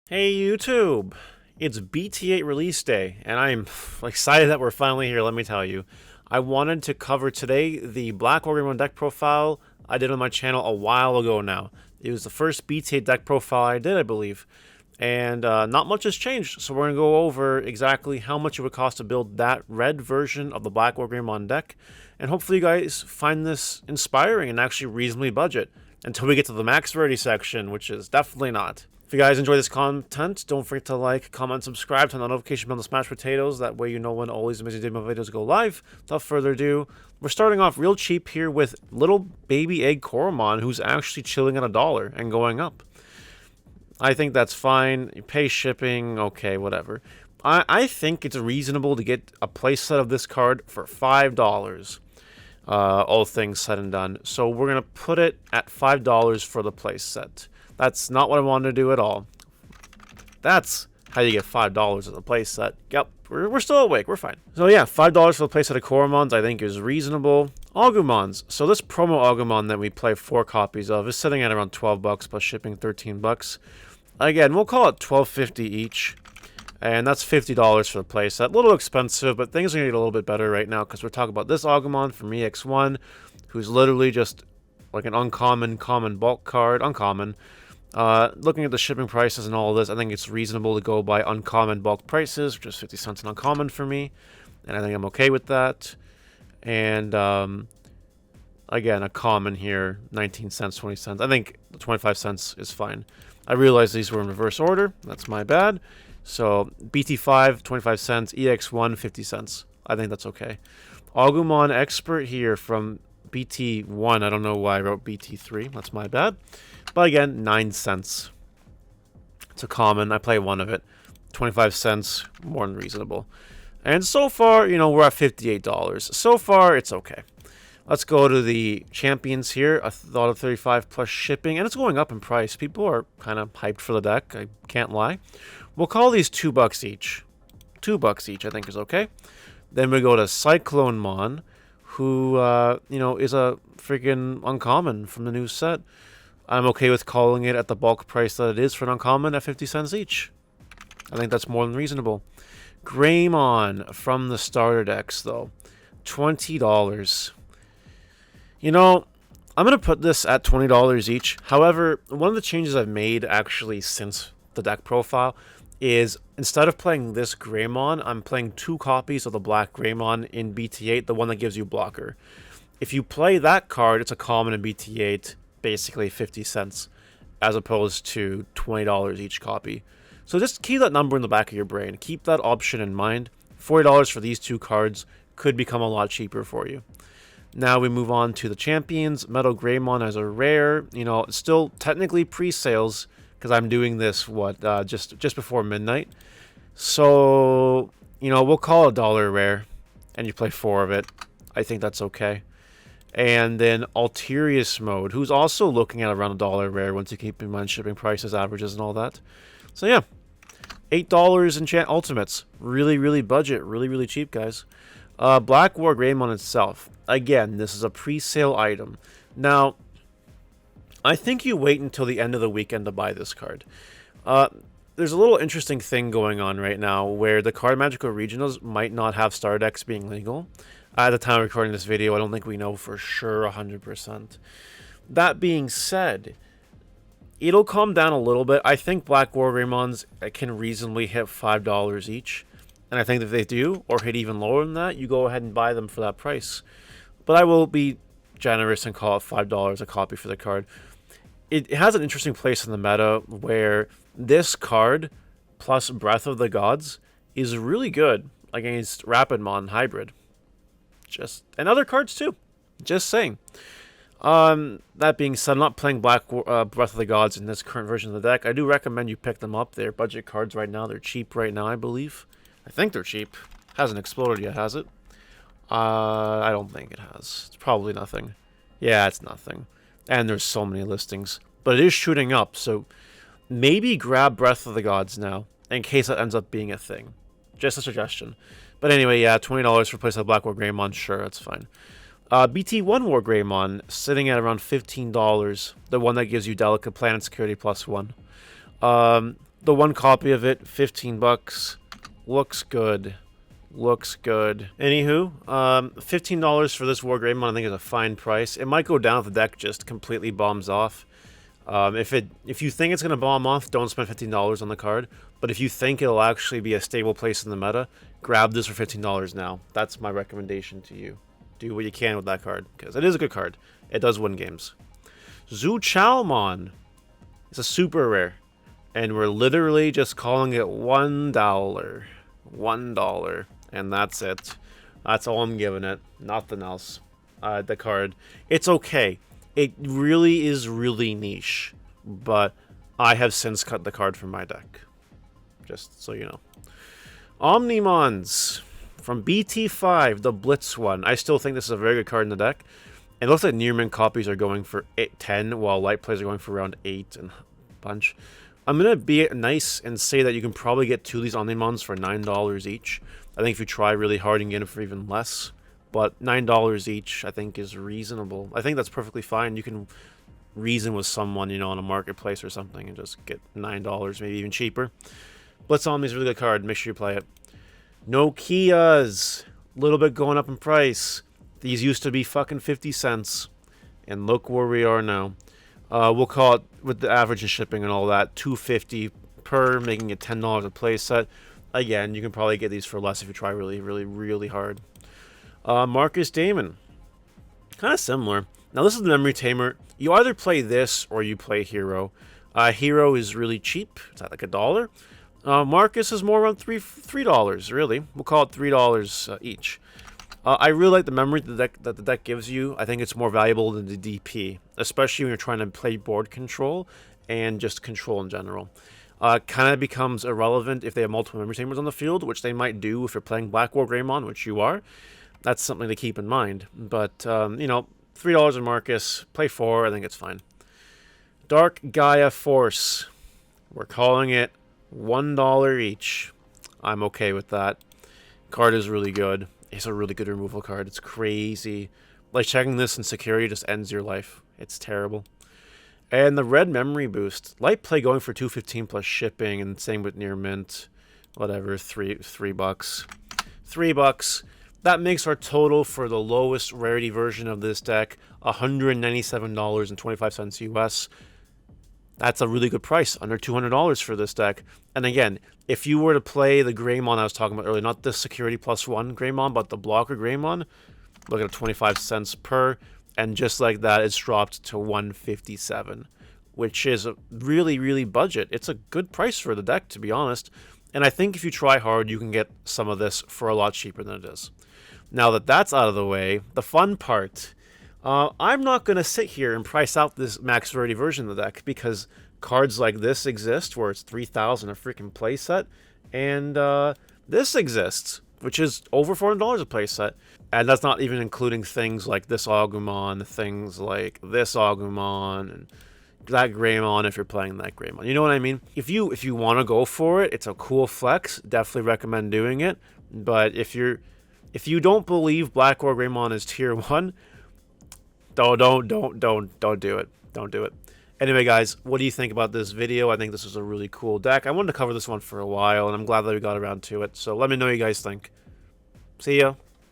Hey YouTube! It's BT8 release day, and I'm excited that we're finally here, let me tell you. I wanted to cover today the BlackWarGreymon deck profile I did on my channel a while ago now. It was the first BT8 deck profile I did, I believe. And not much has changed, so we're going to go over exactly how much it would cost to build that red version of the BlackWarGreymon deck. And hopefully you guys find this inspiring and actually reasonably budget, until we get to the max rarity section, which is definitely not. If you guys enjoy this content, don't forget to like, comment, subscribe, turn on the notification bell on the smashed potatoes. That way you know when all these amazing Digimon videos go live. Without further ado, we're starting off real cheap here with little baby egg Koromon, who's actually chilling at $1 and going up. I think that's fine. You pay shipping, okay, whatever. I think it's reasonable to get a playset of this card for $5. All things said and done. So we're going to put it at $5 for the playset. That's not what I wanted to do at all. That's how you get $5 at the playset. Yep, we're still awake. We're fine. So yeah, $5 for the playset of Koromons I think is reasonable. Agumons. So this promo Agumon that we play 4 copies of is sitting at around $12 plus shipping $13. Again, we'll call it $12.50 each. And that's $50 for the playset. A little expensive, but things are going to get a little bit better right now because we're talking about this Agumon from EX1, who's literally just like an uncommon, common bulk card. Uncommon. Looking at the shipping prices and all of this, I think it's reasonable to go by uncommon bulk prices, which is 50 cents an uncommon for me. And I think I'm okay with that. And again, a common here, 19 cents, 20 cents. I think 25 cents is fine. I realized these were in reverse order. That's my bad. So BT5, 25 cents. EX1, 50 cents. I think that's okay. Agumon Expert here from BT1. I don't know why I wrote BT3. That's my bad. But again, 9 cents. It's a common. I play one of it. 25 cents, more than reasonable. And so far, you know, we're at $58. So far, it's okay. Let's go to the champions here. A thought of 35 plus shipping. And it's going up in price. People are kind of hyped for the deck. I can't lie. We'll call these $2 each. $2 each, I think, is okay. Then we go to Cyclone Mon, who, you know, is a freaking uncommon from the new set. I'm okay with calling it at the bulk price that it is for an uncommon at 50 cents each. I think that's more than reasonable. Greymon from the starter decks, though. $20. You know, I'm going to put this at $20 each. However, one of the changes I've made, actually, since the deck profile is instead of playing this Greymon, I'm playing 2 copies of the Black Greymon in BT8, the one that gives you blocker. If you play that card, it's a common in BT8, basically 50 cents, as opposed to $20 each copy. So just keep that number in the back of your brain. Keep that option in mind. $40 for these 2 cards could become a lot cheaper for you. Now we move on to the champions. Metal Greymon as a rare. You know, it's still technically pre-sales because I'm doing this, just before midnight. So, you know, we'll call it $1 rare, and you play 4 of it. I think that's okay. And then Alterius Mode, who's also looking at around $1 rare once you keep in mind shipping prices, averages, and all that. So yeah, $8 in Ultimates. Really, really budget. Really, really cheap, guys. BlackWarGreymon itself. Again, this is a pre-sale item. Now, I think you wait until the end of the weekend to buy this card. There's a little interesting thing going on right now where the Card Magical Regionals might not have star decks being legal. At the time of recording this video, I don't think we know for sure 100%. That being said, it'll calm down a little bit. I think BlackWarGreymons can reasonably hit $5 each. And I think if they do, or hit even lower than that, you go ahead and buy them for that price. But I will be generous and call it $5 a copy for the card. It has an interesting place in the meta where this card plus Breath of the Gods is really good against Rapidmon Hybrid. And other cards too. Just saying. That being said, I'm not playing Breath of the Gods in this current version of the deck. I do recommend you pick them up. They're budget cards right now. They're cheap right now, I believe. I think they're cheap. Hasn't exploded yet, has it? I don't think it has. It's probably nothing. Yeah, it's nothing. And there's so many listings. But it is shooting up, so maybe grab Breath of the Gods now, in case that ends up being a thing. Just a suggestion. But anyway, yeah, $20 for place like BlackWarGreymon, sure, that's fine. BT1 WarGreymon, sitting at around $15. The one that gives you Delicate Planet Security +1. The one copy of it, 15 bucks. Looks good. Looks good. Anywho, $15 for this WarGreymon I think is a fine price. It might go down if the deck just completely bombs off. If you think it's going to bomb off, don't spend $15 on the card. But if you think it'll actually be a stable place in the meta, grab this for $15 now. That's my recommendation to you. Do what you can with that card, because it is a good card. It does win games. Zuchalmon. It's a super rare. And we're literally just calling it $1. $1. And that's it. That's all I'm giving it. Nothing else. The card. It's okay. It really is really niche. But I have since cut the card from my deck. Just so you know. Omnimons. From BT5, the Blitz one. I still think this is a very good card in the deck. It looks like Nearman copies are going for 10, while light plays are going for around 8 and a bunch. I'm going to be nice and say that you can probably get 2 of these Omnimons for $9 each. I think if you try really hard, you can get them for even less. But $9 each, I think, is reasonable. I think that's perfectly fine. You can reason with someone, you know, on a marketplace or something and just get $9, maybe even cheaper. Blitz Omni is a really good card. Make sure you play it. Nokias. A little bit going up in price. These used to be fucking 50 cents. And look where we are now. We'll call it, with the average and shipping and all that, $2.50 per, making it $10 a play set. Again, you can probably get these for less if you try really, really, really hard. Marcus Damon. Kind of similar. Now, this is the Memory Tamer. You either play this or you play Hero. Hero is really cheap. It's at like $1. Marcus is more around $3, really. We'll call it $3 each. I really like the memory that the deck gives you. I think it's more valuable than the DP, especially when you're trying to play board control and just control in general. Kind of becomes irrelevant if they have multiple memory tamers on the field, which they might do if you're playing BlackWarGreymon, which you are. That's something to keep in mind. But, you know, $3 in Marcus, play 4, I think it's fine. Dark Gaia Force. We're calling it $1 each. I'm okay with that. Card is really good. It's a really good removal card. It's crazy. Like, checking this in security just ends your life. It's terrible. And the red memory boost. Light play going for $2.15 plus shipping, and same with near mint. Whatever, $3. $3. That makes our total for the lowest rarity version of this deck $197.25 US. That's a really good price, under $200 for this deck. And again, if you were to play the Greymon I was talking about earlier, not the Security +1 Greymon, but the BlackWarGreymon, look at 25 cents per, and just like that, it's dropped to $157, which is a really, really budget. It's a good price for the deck, to be honest. And I think if you try hard, you can get some of this for a lot cheaper than it is. Now that that's out of the way, the fun part. I'm not going to sit here and price out this max rarity version of the deck, because cards like this exist where it's 3,000 a freaking playset, and this exists, which is over $400 a playset. And that's not even including things like this Agumon, things like this Agumon, and that Greymon if you're playing that Greymon. You know what I mean? If you want to go for it, it's a cool flex. Definitely recommend doing it. But if you don't believe BlackWarGreymon is tier 1, don't do it. Don't do it. Anyway, guys, what do you think about this video? I think this is a really cool deck. I wanted to cover this one for a while, and I'm glad that we got around to it. So let me know what you guys think. See ya.